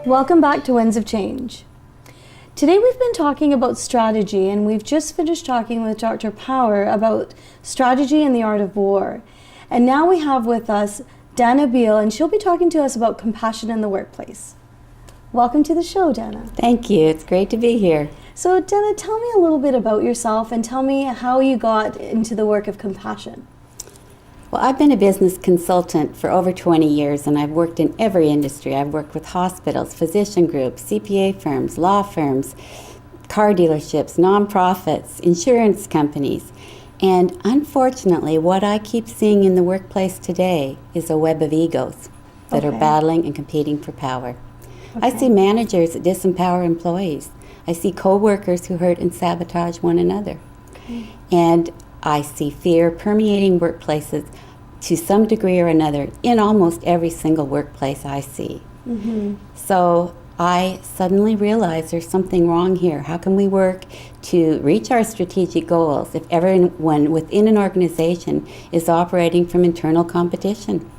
Welcome back to Winds of Change. Today we've been talking about strategy, and we've just finished talking with Dr. Power about strategy and the art of war. And now we have with us Danna Beal, and she'll be talking to us about compassion in the workplace. Welcome to the show, Danna. Thank you. It's great to be here. So Danna, tell me a little bit about yourself and tell me how you got into the work of compassion. Well, I've been a business consultant for over 20 years, and I've worked in every industry. I've worked with hospitals, physician groups, CPA firms, law firms, car dealerships, nonprofits, insurance companies. And unfortunately, what I keep seeing in the workplace today is a web of egos that are battling and competing for power. I see managers that disempower employees. I see co-workers who hurt and sabotage one another. And I see fear permeating workplaces to some degree or another in almost every single workplace I see. So I suddenly realized there's something wrong here. How can we work to reach our strategic goals if everyone within an organization is operating from internal competition?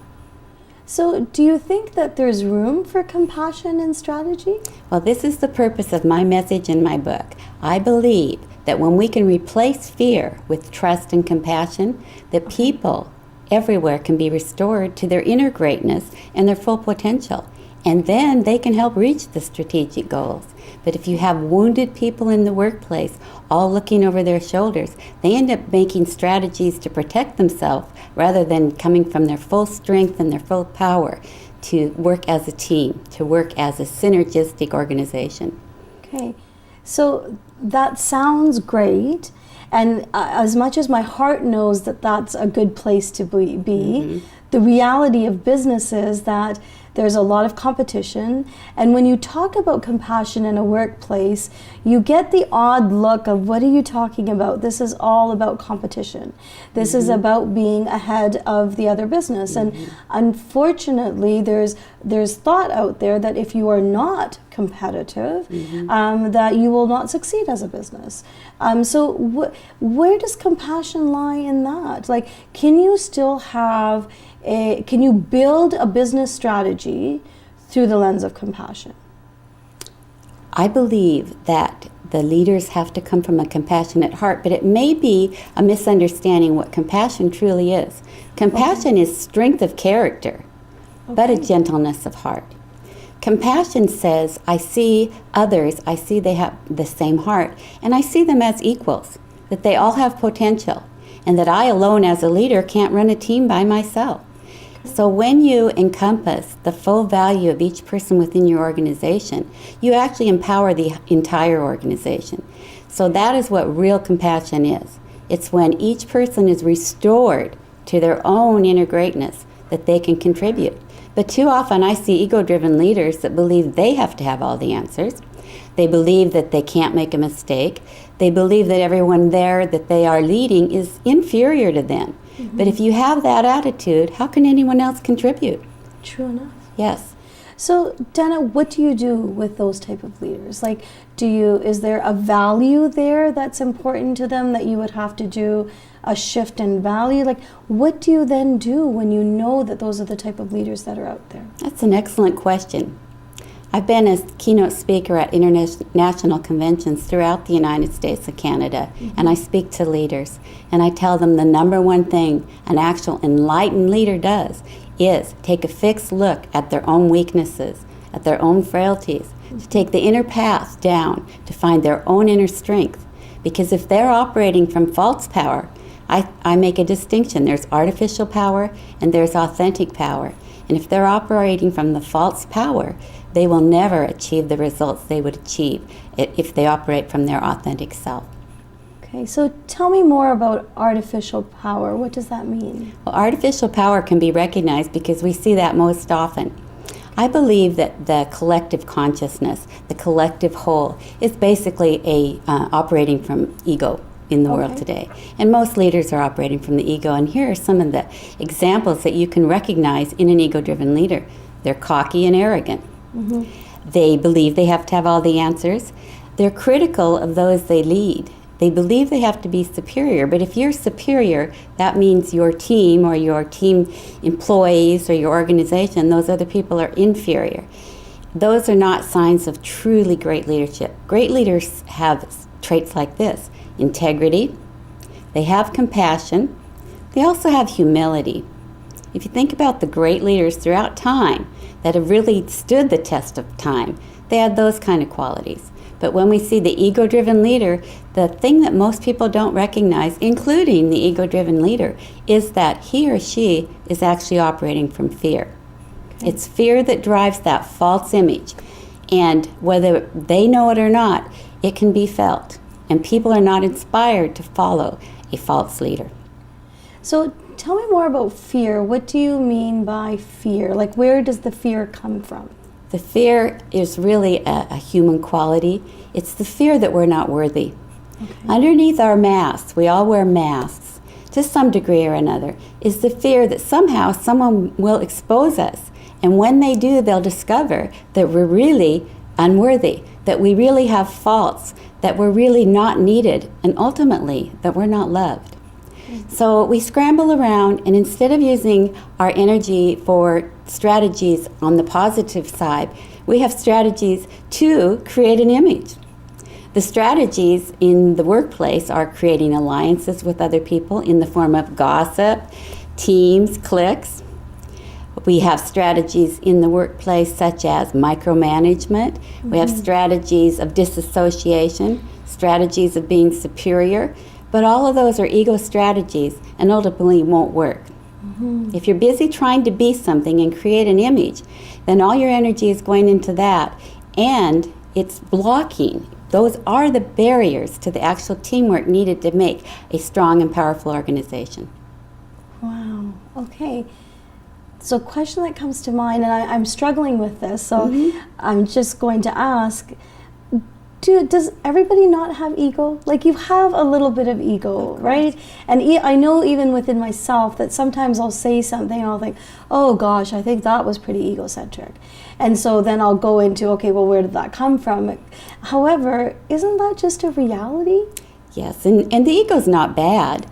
So do you think that there's room for compassion in strategy? Well, this is the purpose of my message in my book. I believe that when we can replace fear with trust and compassion, that people everywhere can be restored to their inner greatness and their full potential. And then they can help reach the strategic goals. But if you have wounded people in the workplace all looking over their shoulders, they end up making strategies to protect themselves rather than coming from their full strength and their full power to work as a team, to work as a synergistic organization. Okay, so that sounds great. And as much as my heart knows that that's a good place to be, the reality of business is that there's a lot of competition, and when you talk about compassion in a workplace, you get the odd look of, what are you talking about? This is all about competition. This is about being ahead of the other business. And unfortunately, there's thought out there that if you are not competitive, that you will not succeed as a business. So where does compassion lie in that? Like, can you still have can you build a business strategy through the lens of compassion? I believe that the leaders have to come from a compassionate heart, but it may be a misunderstanding what compassion truly is. Compassion is strength of character, but a gentleness of heart. Compassion says, I see others, I see they have the same heart, and I see them as equals, that they all have potential, and that I alone as a leader can't run a team by myself. So when you encompass the full value of each person within your organization, you actually empower the entire organization. So that is what real compassion is. It's when each person is restored to their own inner greatness that they can contribute. But too often I see ego-driven leaders that believe they have to have all the answers. They believe that they can't make a mistake. They believe that everyone there that they are leading is inferior to them. But if you have that attitude, how can anyone else contribute? True enough. Yes. So, Danna, what do you do with those type of leaders? Like, is there a value there that's important to them that you would have to do a shift in value? Like, what do you then do when you know that those are the type of leaders that are out there? That's an excellent question. I've been a keynote speaker at international conventions throughout the United States and Canada, and I speak to leaders, and I tell them the number one thing an actual enlightened leader does is take a fixed look at their own weaknesses, at their own frailties, to take the inner path down, to find their own inner strength. Because if they're operating from false power, I make a distinction. There's artificial power and there's authentic power. And if they're operating from the false power, they will never achieve the results they would achieve if they operate from their authentic self. Okay, so tell me more about artificial power. What does that mean? Well, artificial power can be recognized because we see that most often. I believe that the collective consciousness, the collective whole, is basically operating from ego in the world today. And most leaders are operating from the ego. And here are some of the examples that you can recognize in an ego-driven leader. They're cocky and arrogant. They believe they have to have all the answers. They're critical of those they lead. They believe they have to be superior, but if you're superior, that means your team or your team employees or your organization, those other people are inferior. those are not signs of truly great leadership. Great leaders have traits like this: integrity, they have compassion, they also have humility. If you think about the great leaders throughout time that have really stood the test of time, they had those kind of qualities. But when we see the ego-driven leader, the thing that most people don't recognize, including the ego-driven leader, is that he or she is actually operating from fear. Okay. It's fear that drives that false image. And whether they know it or not, it can be felt. And people are not inspired to follow a false leader. So tell me more about fear. What do you mean by fear? Like, where does the fear come from? The fear is really a human quality. It's the fear that we're not worthy. Okay. Underneath our masks, we all wear masks to some degree or another, is the fear that somehow someone will expose us. And when they do, they'll discover that we're really unworthy, that we really have faults, that we're really not needed, and ultimately that we're not loved. So we scramble around, and instead of using our energy for strategies on the positive side, we have strategies to create an image. The strategies in the workplace are creating alliances with other people in the form of gossip, teams, cliques. We have strategies in the workplace such as micromanagement. Mm-hmm. We have strategies of disassociation, strategies of being superior. But all of those are ego strategies and ultimately won't work. Mm-hmm. If you're busy trying to be something and create an image, then all your energy is going into that, and it's blocking. Those are the barriers to the actual teamwork needed to make a strong and powerful organization. Wow, okay. So a question that comes to mind, and I'm struggling with this, so mm-hmm. I'm just going to ask, does everybody not have ego? Like, you have a little bit of ego, right? And I know even within myself that sometimes I'll say something and I'll think, oh gosh, I think that was pretty egocentric. And so then I'll go into, okay, well, where did that come from? However, isn't that just a reality? Yes, and the ego's not bad.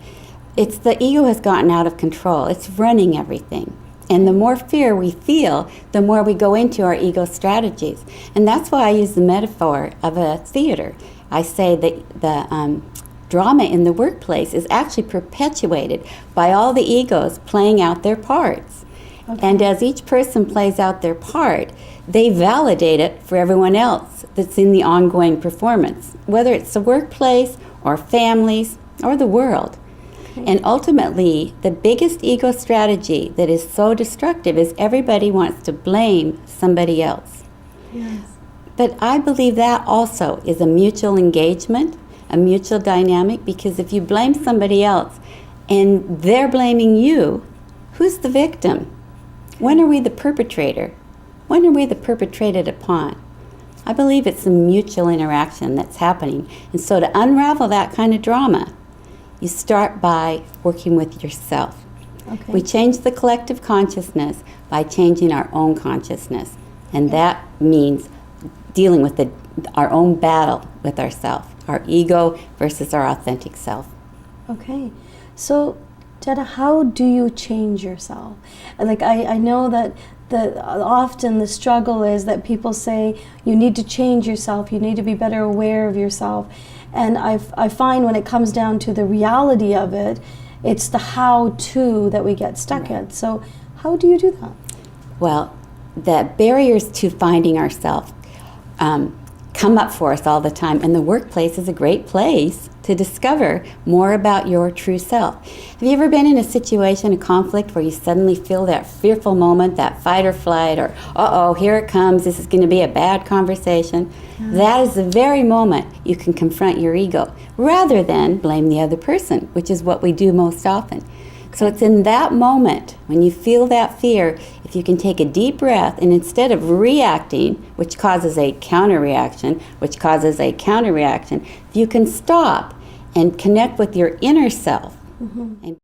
It's the ego has gotten out of control. It's running everything. And the more fear we feel, the more we go into our ego strategies. And that's why I use the metaphor of a theater. I say that the drama in the workplace is actually perpetuated by all the egos playing out their parts. Okay. And as each person plays out their part, they validate it for everyone else that's in the ongoing performance, whether it's the workplace or families or the world. And ultimately, the biggest ego strategy that is so destructive is everybody wants to blame somebody else. Yes. But I believe that also is a mutual engagement, a mutual dynamic, because if you blame somebody else and they're blaming you, who's the victim? When are we the perpetrator? When are we the perpetrated upon? I believe it's a mutual interaction that's happening. And so to unravel that kind of drama, you start by working with yourself. Okay. We change the collective consciousness by changing our own consciousness. And that means dealing with our own battle with ourself, our ego versus our authentic self. Okay. So, Danna, how do you change yourself? Like, I know that often the struggle is that people say you need to change yourself, you need to be better aware of yourself. And I find when it comes down to the reality of it, it's the how-to that we get stuck at. So how do you do that? Well, the barriers to finding ourselves come up for us all the time, and the workplace is a great place to discover more about your true self. Have you ever been in a situation, a conflict, where you suddenly feel that fearful moment, that fight or flight, or uh-oh, here it comes, this is going to be a bad conversation? Yeah. That is the very moment you can confront your ego, rather than blame the other person, which is what we do most often. So it's in that moment, when you feel that fear, if you can take a deep breath, and instead of reacting, which causes a counter-reaction, if you can stop and connect with your inner self, mm-hmm. and